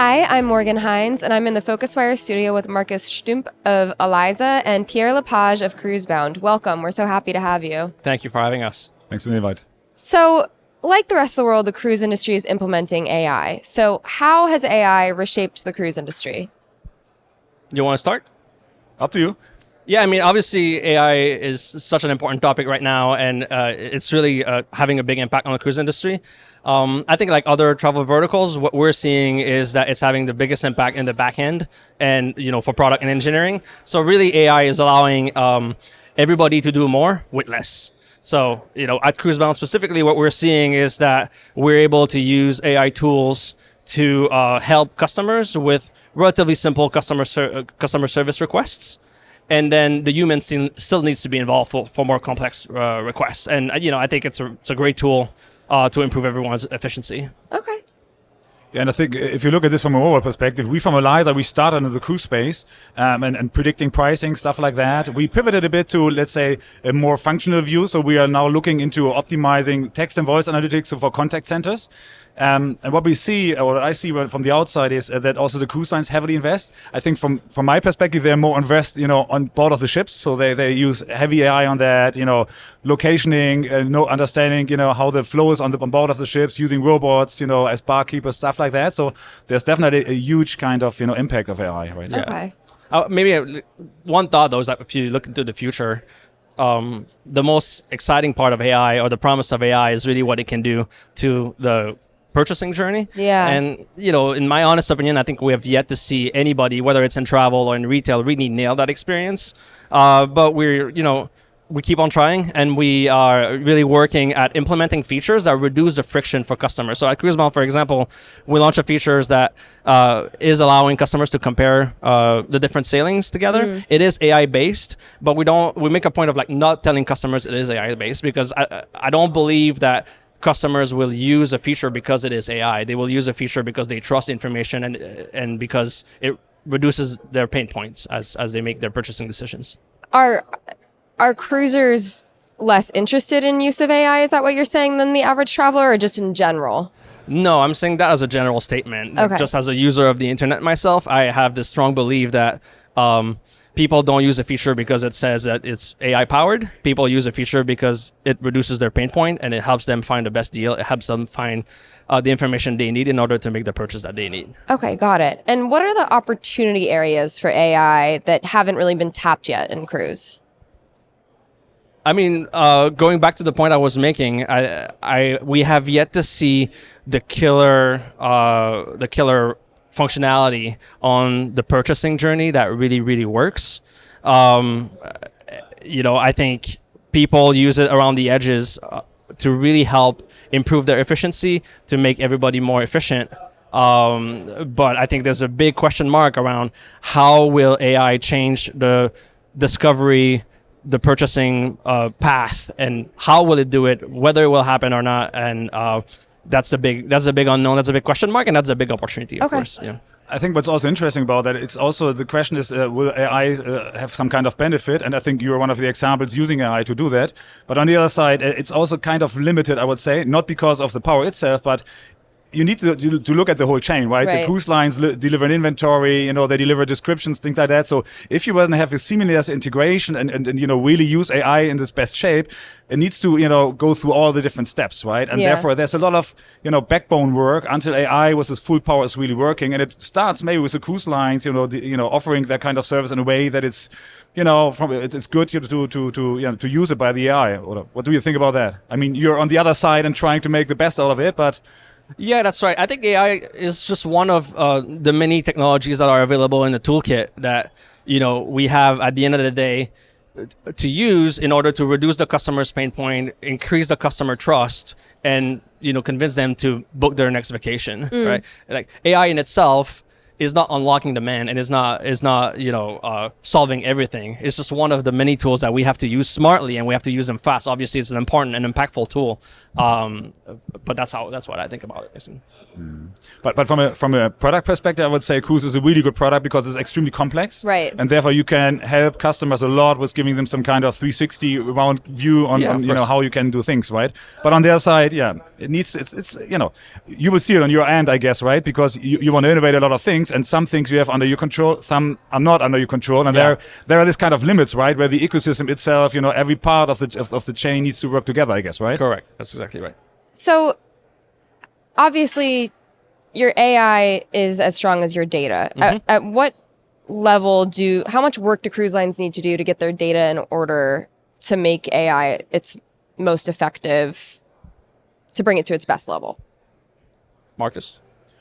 Hi, I'm Morgan Hines, and I'm in the PhocusWire studio with Markus Stumpe of Alyza and Pierre-Lepage of Cruisebound. Welcome. We're so happy to have you. Thank you for having us. Thanks for the invite. So, like the rest of the world, the cruise industry is implementing AI. So, how has AI reshaped the cruise industry? You want to start? Up to you. Yeah, I mean, obviously, AI is such an important topic right now, and it's really having a big impact on the cruise industry. I think like other travel verticals, what we're seeing is that it's having the biggest impact in the back end and, for product and engineering. So really, AI is allowing everybody to do more with less. So, at Cruisebound specifically, what we're seeing is that we're able to use AI tools to help customers with relatively simple customer service requests. And then the human still needs to be involved for more complex requests. And, I think it's a great tool to improve everyone's efficiency. Okay. Yeah, and I think if you look at this from a overall perspective, we from Alyza, we started in the cruise space and predicting pricing, stuff like that. We pivoted a bit to, let's say, a more functional view. So we are now looking into optimizing text and voice analytics for contact centers. And what we see, or what I see from the outside, is that also the cruise lines heavily invest. I think from my perspective, they're more invest, on board of the ships. So they use heavy AI on that, locationing, understanding, how the flow is on board of the ships, using robots, as barkeepers, stuff like that. So there's definitely a huge kind of, impact of AI right now. Okay. Maybe one thought, though, is that if you look into the future, the most exciting part of AI, or the promise of AI, is really what it can do to the purchasing journey. Yeah. And, in my honest opinion, I think we have yet to see anybody, whether it's in travel or in retail, really nail that experience. But we keep on trying, and we are really working at implementing features that reduce the friction for customers. So at Cruisebound, for example, we launched a features that is allowing customers to compare the different sailings together. It is AI based, but we make a point of not telling customers it is AI based, because I don't believe that customers will use a feature because it is AI. They will use a feature because they trust the information and because it reduces their pain points as they make their purchasing decisions. Are cruisers less interested in use of AI? Is that what you're saying, than the average traveler, or just in general? No, I'm saying that as a general statement. Okay. Just as a user of the internet myself, I have this strong belief that people don't use a feature because it says that it's AI powered. People use a feature because it reduces their pain point and it helps them find the best deal. It helps them find the information they need in order to make the purchase that they need. Okay, got it. And what are the opportunity areas for AI that haven't really been tapped yet in cruise? I mean, going back to the point I was making, we have yet to see the killer functionality on the purchasing journey that really, really works. I think people use it around the edges to really help improve their efficiency, to make everybody more efficient. But I think there's a big question mark around how will AI change the discovery, the purchasing path, and how will it do it, whether it will happen or not. And that's a big unknown, that's a big question mark, and that's a big opportunity, of course. Yeah. I think what's also interesting about that, it's also the question is, will AI have some kind of benefit? And I think you're one of the examples using AI to do that. But on the other side, it's also kind of limited, I would say, not because of the power itself, but you need to look at the whole chain, right? The cruise lines deliver an inventory, they deliver descriptions, things like that. So if you want to have a seamless integration and really use AI in this best shape, it needs to, go through all the different steps, right? And therefore there's a lot of, backbone work until AI with its full power is really working. And it starts maybe with the cruise lines, offering that kind of service in a way that it's, it's good to use it by the AI. What do you think about that? I mean, you're on the other side and trying to make the best out of it, but yeah, that's right. I think AI is just one of the many technologies that are available in the toolkit that, we have at the end of the day to use in order to reduce the customer's pain point, increase the customer trust, and, convince them to book their next vacation, right? Like AI in itself is not unlocking demand and is not solving everything. It's just one of the many tools that we have to use smartly, and we have to use them fast. Obviously, it's an important and impactful tool, but that's what I think about it. But from a product perspective, I would say Cruise is a really good product because it's extremely complex, Right. and therefore you can help customers a lot with giving them some kind of 360 round view on how you can do things, right? But on their side, it's you will see it on your end, I guess, right? Because you want to innovate a lot of things, and some things you have under your control, some are not under your control, and there are this kind of limits, right? Where the ecosystem itself, every part of the chain needs to work together, I guess, right? Correct. That's exactly right. So obviously your AI is as strong as your data. At what level how much work do cruise lines need to do to get their data in order to make AI its most effective, to bring it to its best level? Markus?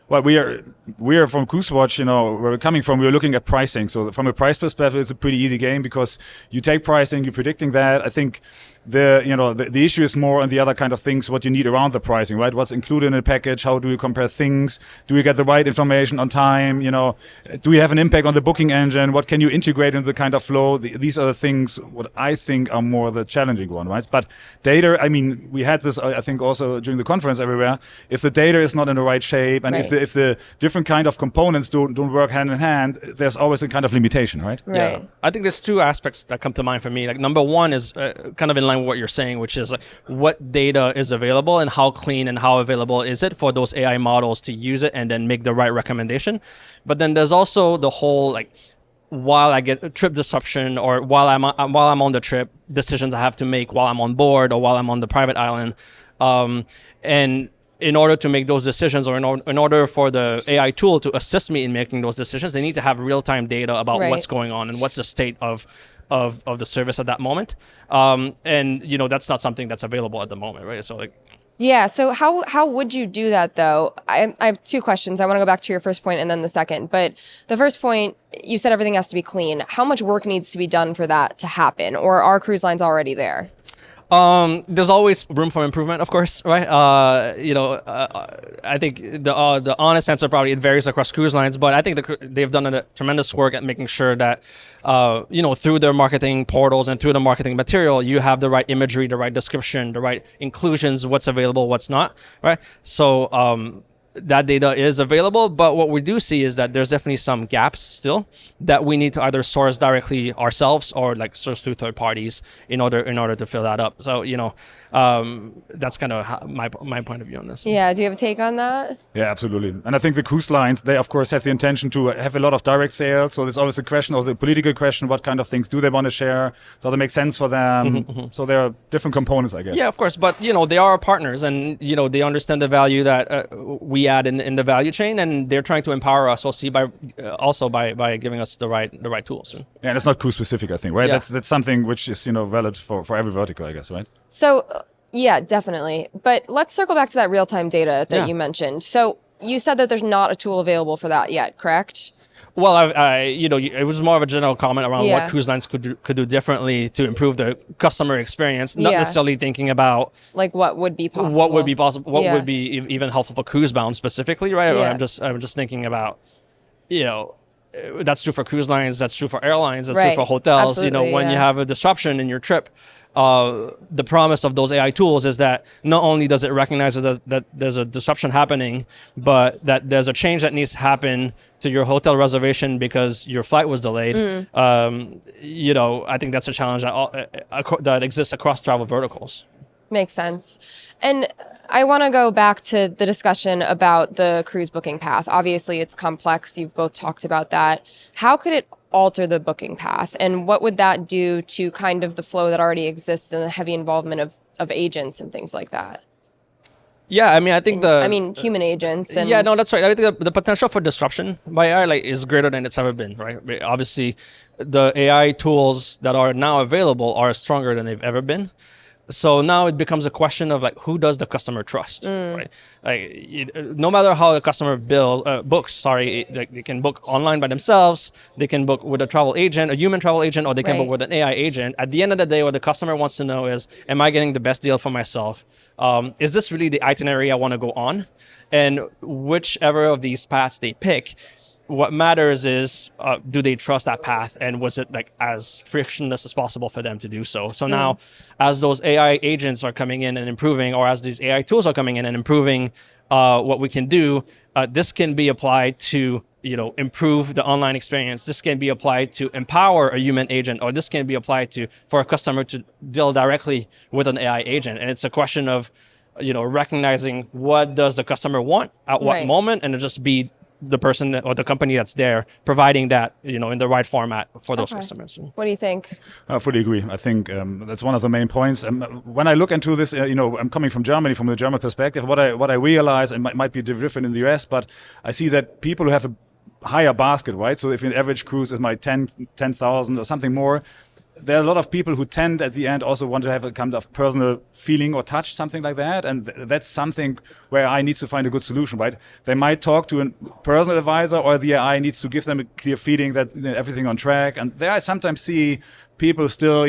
Well, we are from CruiseWatch, where we're coming from, we're looking at pricing. So from a price perspective, it's a pretty easy game because you take pricing, you're predicting that. I think the issue is more on the other kind of things, what you need around the pricing, right? What's included in a package? How do you compare things? Do you get the right information on time? Do you have an impact on the booking engine? What can you integrate into the kind of flow? These are the things what I think are more the challenging one, right? But data, I mean, we had this, I think also during the conference everywhere, if the data is not in the right shape and if the different kind of components don't work hand in hand, there's always a kind of limitation, right? Right. Yeah. I think there's two aspects that come to mind for me. Like number one is kind of in line with what you're saying, which is like what data is available and how clean and how available is it for those AI models to use it and then make the right recommendation. But then there's also the whole like while I get a trip disruption or while I'm on the trip, decisions I have to make while I'm on board or while I'm on the private island, and in order to make those decisions or in order for the AI tool to assist me in making those decisions, they need to have real-time data about what's going on and what's the state of the service at that moment. And that's not something that's available at the moment, right? So So how would you do that though? I have two questions. I want to go back to your first point and then the second. But the first point, you said everything has to be clean. How much work needs to be done for that to happen? Or are cruise lines already there? There's always room for improvement, of course, right? I think the honest answer probably it varies across cruise lines, but I think they've done a tremendous work at making sure that through their marketing portals and through the marketing material, you have the right imagery, the right description, the right inclusions, what's available, what's not, right? So that data is available, but what we do see is that there's definitely some gaps still that we need to either source directly ourselves or like source through third parties in order to fill that up. So that's kind of my point of view on this. Yeah, do you have a take on that? Yeah, absolutely. And I think the cruise lines, they of course have the intention to have a lot of direct sales. So there's always a question of the political question, what kind of things do they want to share? Does it make sense for them? So there are different components, I guess. Yeah, of course. But, they are our partners and, they understand the value that we add in the value chain, and they're trying to empower us by giving us the right tools. Yeah, and it's not cruise specific, I think, right? Yeah. That's something which is, valid for every vertical, I guess, right? So, yeah, definitely. But let's circle back to that real-time data that you mentioned. So you said that there's not a tool available for that yet, correct? Well, it was more of a general comment around what cruise lines could do differently to improve the customer experience, not necessarily thinking about like what would be possible. What would be possible? What would be even helpful for Cruisebound specifically, right? Yeah. I'm just thinking about, that's true for cruise lines, that's true for airlines, that's Right. true for hotels. Absolutely, When you have a disruption in your trip, the promise of those AI tools is that not only does it recognize that there's a disruption happening, but that there's a change that needs to happen to your hotel reservation because your flight was delayed. I think that's a challenge that exists across travel verticals. Makes sense. And I want to go back to the discussion about the cruise booking path. Obviously, it's complex. You've both talked about that. How could it alter the booking path? And what would that do to kind of the flow that already exists and the heavy involvement of agents and things like that? Yeah, I mean, I think human agents. And yeah, no, that's right. I think the potential for disruption by AI is greater than it's ever been, right? Obviously, the AI tools that are now available are stronger than they've ever been. So now it becomes a question of who does the customer trust, right? No matter how the customer books, they can book online by themselves, they can book with a travel agent, a human travel agent, or they can book with an AI agent. At the end of the day, what the customer wants to know is, am I getting the best deal for myself? Is this really the itinerary I want to go on? And whichever of these paths they pick, what matters is, do they trust that path, and was it like as frictionless as possible for them to do so? So now, as those AI agents are coming in and improving, or as these AI tools are coming in and improving what we can do, this can be applied to improve the online experience. This can be applied to empower a human agent, or this can be applied to for a customer to deal directly with an AI agent. And it's a question of recognizing what does the customer want at what moment, and to just be the person or the company that's there providing that in the right format for those customers. What do you think? I fully agree. I think that's one of the main points. When I look into this, I'm coming from Germany, from the German perspective. What I realize, and might be different in the US, but I see that people who have a higher basket, right? So if an average cruise is my 10,000 or something more, there are a lot of people who tend at the end also want to have a kind of personal feeling or touch, something like that. And that's something where AI needs to find a good solution, right? They might talk to a personal advisor, or the AI needs to give them a clear feeling that everything on track. And there I sometimes see people still,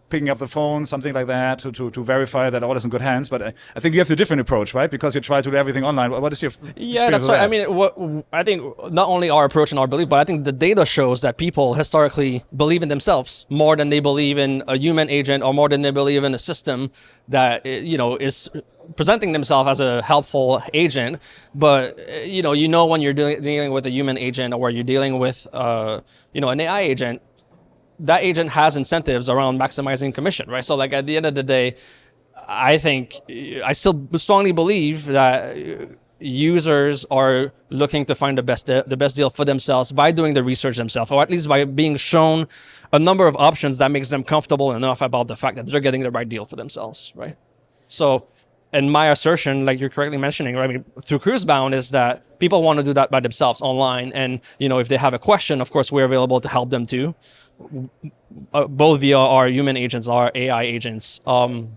picking up the phone, something like that, to verify that all is in good hands. But I think you have a different approach, right? Because you try to do everything online. What is your Yeah, that's right. I mean, I think not only our approach and our belief, but I think the data shows that people historically believe in themselves more than they believe in a human agent, or more than they believe in a system that is presenting themselves as a helpful agent. But when you're dealing with a human agent, or you're dealing with an AI agent, that agent has incentives around maximizing commission, right? So like at the end of the day, I think I still strongly believe that users are looking to find the best deal for themselves by doing the research themselves, or at least by being shown a number of options that makes them comfortable enough about the fact that they're getting the right deal for themselves, right? So, and my assertion, like you're correctly mentioning, right, I mean, through Cruisebound, is that people want to do that by themselves online. And, if they have a question, of course, we're available to help them too, both via our human agents, our AI agents. That's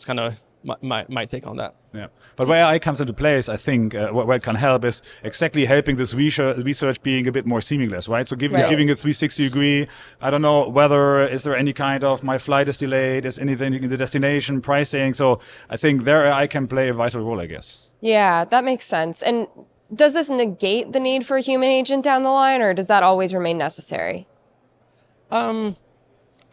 kind of my take on that. Yeah, but where AI comes into place, I think where it can help is exactly helping this research being a bit more seamless, right? So giving a 360 degree. I don't know whether is there any kind of my flight is delayed, is anything in the destination pricing. So I think there AI can play a vital role, I guess. Yeah, that makes sense. And does this negate the need for a human agent down the line, or does that always remain necessary?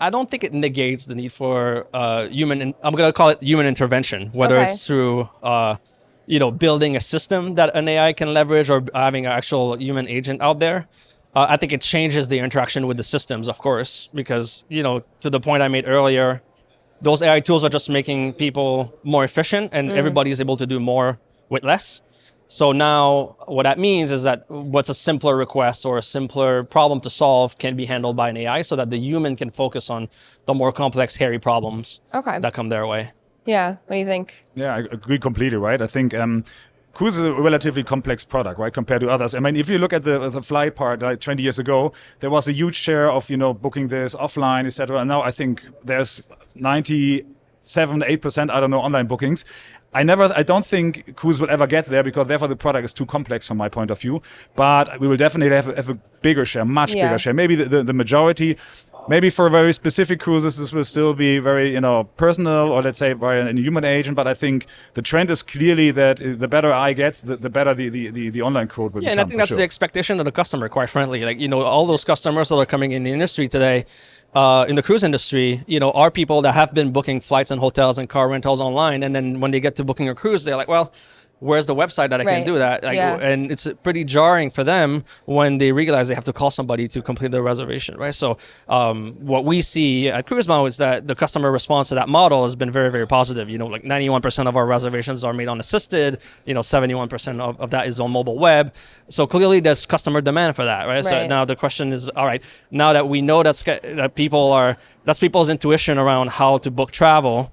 I don't think it negates the need for I'm going to call it human intervention, whether it's through, building a system that an AI can leverage, or having an actual human agent out there. I think it changes the interaction with the systems, of course, because, to the point I made earlier, those AI tools are just making people more efficient, and everybody's able to do more with less. So now what that means is that what's a simpler request or a simpler problem to solve can be handled by an AI, so that the human can focus on the more complex, hairy problems that come their way. Yeah. What do you think? Yeah, I agree completely, right? I think cruise is a relatively complex product, right, compared to others. I mean, if you look at the fly part, like 20 years ago, there was a huge share of, booking this offline, etc. And now I think there's 97-8%, I don't know, online bookings. I don't think cruise will ever get there, because therefore the product is too complex from my point of view. But we will definitely have a bigger share, much bigger share. Maybe the majority. Maybe for very specific cruises, this will still be very, personal, or let's say very a human agent. But I think the trend is clearly that the better AI gets, the better the online code will become. And I think that's the expectation of the customer, quite frankly. Like, all those customers that are coming in the industry today, in the cruise industry, are people that have been booking flights and hotels and car rentals online. And then when they get to booking a cruise, they're like, well, where's the website that I can do that? And it's pretty jarring for them when they realize they have to call somebody to complete their reservation, right? So what we see at Cruisebound is that the customer response to that model has been very, very positive. Like 91% of our reservations are made on assisted, 71% of that is on mobile web. So clearly there's customer demand for that, right? So now the question is, all right, now that we know that's people's intuition around how to book travel,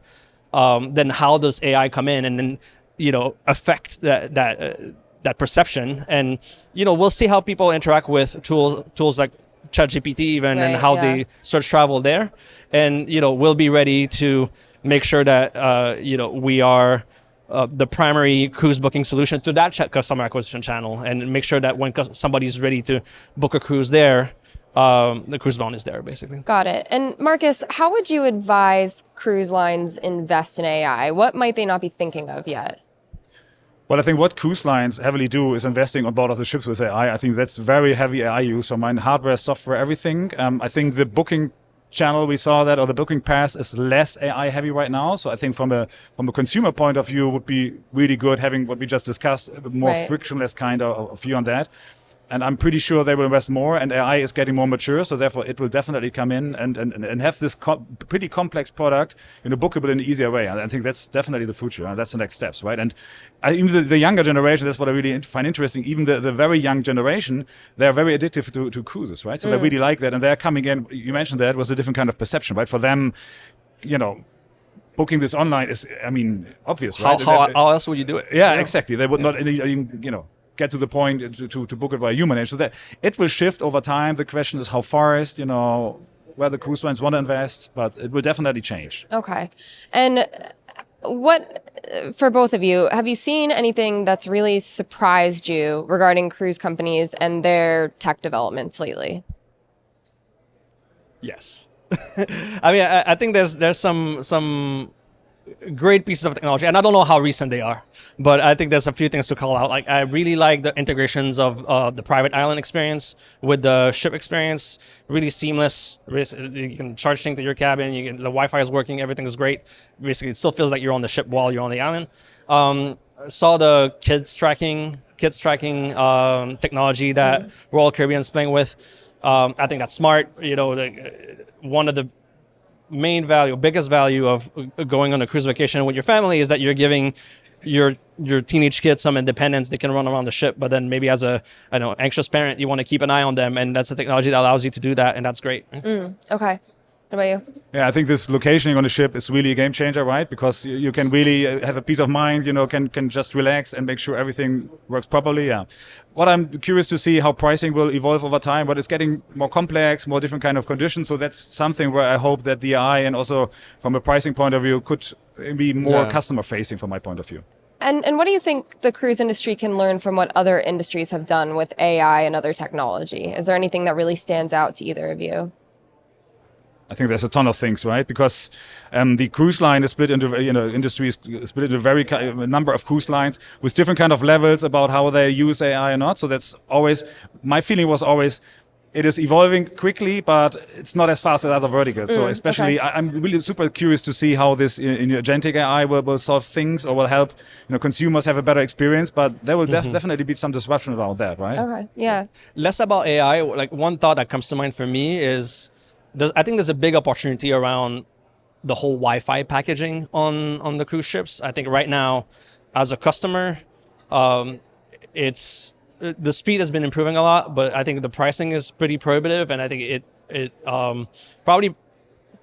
then how does AI come in and then affect that perception? And we'll see how people interact with tools like ChatGPT even, and how they search travel there. And we'll be ready to make sure that we are the primary cruise booking solution to that customer acquisition channel, and make sure that when somebody's ready to book a cruise there, the Cruisebound is there, basically. Got it. And Markus, how would you advise cruise lines invest in AI? What might they not be thinking of yet? Well, I think what cruise lines heavily do is investing on board of the ships with AI. I think that's very heavy AI use from hardware, software, everything. I think the booking channel we saw that, or the booking pass, is less AI heavy right now. So I think from a consumer point of view, would be really good having what we just discussed, a more frictionless kind of view on that. And I'm pretty sure they will invest more, and AI is getting more mature, so therefore it will definitely come in and have this pretty complex product bookable in an easier way. And I think that's definitely the future. That's the next steps, right? And even the younger generation, that's what I really find interesting. Even the very young generation, they're very addictive to cruises, right? So they really like that, and they're coming in. You mentioned that was a different kind of perception, right? For them, booking this online is, obvious, right? How else would you do it? Yeah, exactly. They would not, get to the point to book it by a human age. So that it will shift over time. The question is how fast, where the cruise lines want to invest, but it will definitely change. Okay. And for both of you, have you seen anything that's really surprised you regarding cruise companies and their tech developments lately? Yes. I think there's some great pieces of technology, and I don't know how recent they are, but I think there's a few things to call out. Like, I really like the integrations of the private island experience with the ship experience. Really seamless. You can charge things to your cabin. The Wi-Fi is working. Everything is great. Basically, it still feels like you're on the ship while you're on the island. Saw the kids tracking technology that Royal Caribbean's playing with. I think that's smart. One of the biggest value of going on a cruise vacation with your family is that you're giving your teenage kids some independence. They can run around the ship, but then maybe as anxious parent, you want to keep an eye on them, and that's a technology that allows you to do that, and that's great. Okay. What about you? Yeah, I think this locationing on the ship is really a game changer, right? Because you can really have a peace of mind, can just relax and make sure everything works properly. Yeah. What I'm curious to see how pricing will evolve over time, but it's getting more complex, more different kind of conditions. So that's something where I hope that the AI and also from a pricing point of view could be more customer facing from my point of view. And what do you think the cruise industry can learn from what other industries have done with AI and other technology? Is there anything that really stands out to either of you? I think there's a ton of things, right? Because the cruise line is split into, industry is split into a number of cruise lines with different kind of levels about how they use AI or not. So that's always, my feeling was always, it is evolving quickly, but it's not as fast as other verticals. So especially, I'm really super curious to see how this in agentic AI will solve things or will help, consumers have a better experience. But there will definitely be some disruption around that, right? Okay, yeah. Less about AI. Like, one thought that comes to mind for me is, I think there's a big opportunity around the whole Wi-Fi packaging on the cruise ships. I think right now, as a customer, the speed has been improving a lot, but I think the pricing is pretty prohibitive, and I think it probably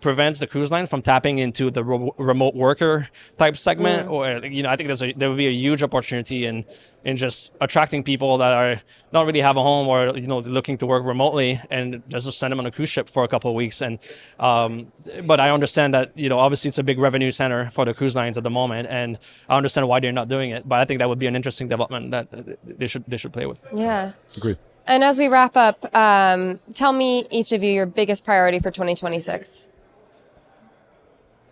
prevents the cruise line from tapping into the remote worker type segment. Or I think there would be a huge opportunity in just attracting people that are not really have a home or looking to work remotely, and just send them on a cruise ship for a couple of weeks. And but I understand that obviously it's a big revenue center for the cruise lines at the moment, and I understand why they're not doing it. But I think that would be an interesting development that they should play with. Yeah. Agreed. And as we wrap up, tell me, each of you, your biggest priority for 2026.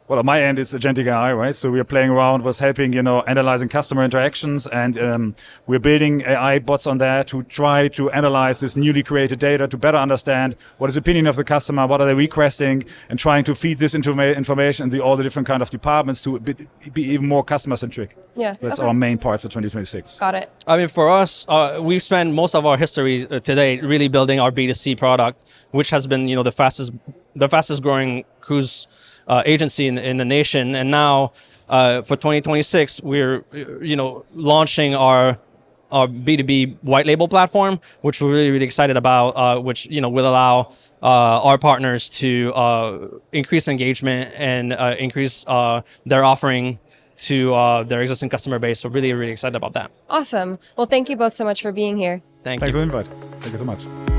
Well, on my end, it's agentic AI, right? So we're playing around with helping, analyzing customer interactions, and we're building AI bots on that to try to analyze this newly created data to better understand what is the opinion of the customer, what are they requesting, and trying to feed this information into all the different kind of departments to be even more customer centric. Yeah, that's our main part for 2026. Got it. I mean, for us, we've spent most of our history today really building our B2C product, which has been, the fastest growing cruise agency in the nation. And now for 2026, we're launching our B2B white label platform, which we're really excited about, which will allow our partners to increase engagement and increase their offering to their existing customer base. So really excited about that. Awesome. Well, thank you both so much for being here. Thanks for the invite. Thank you so much.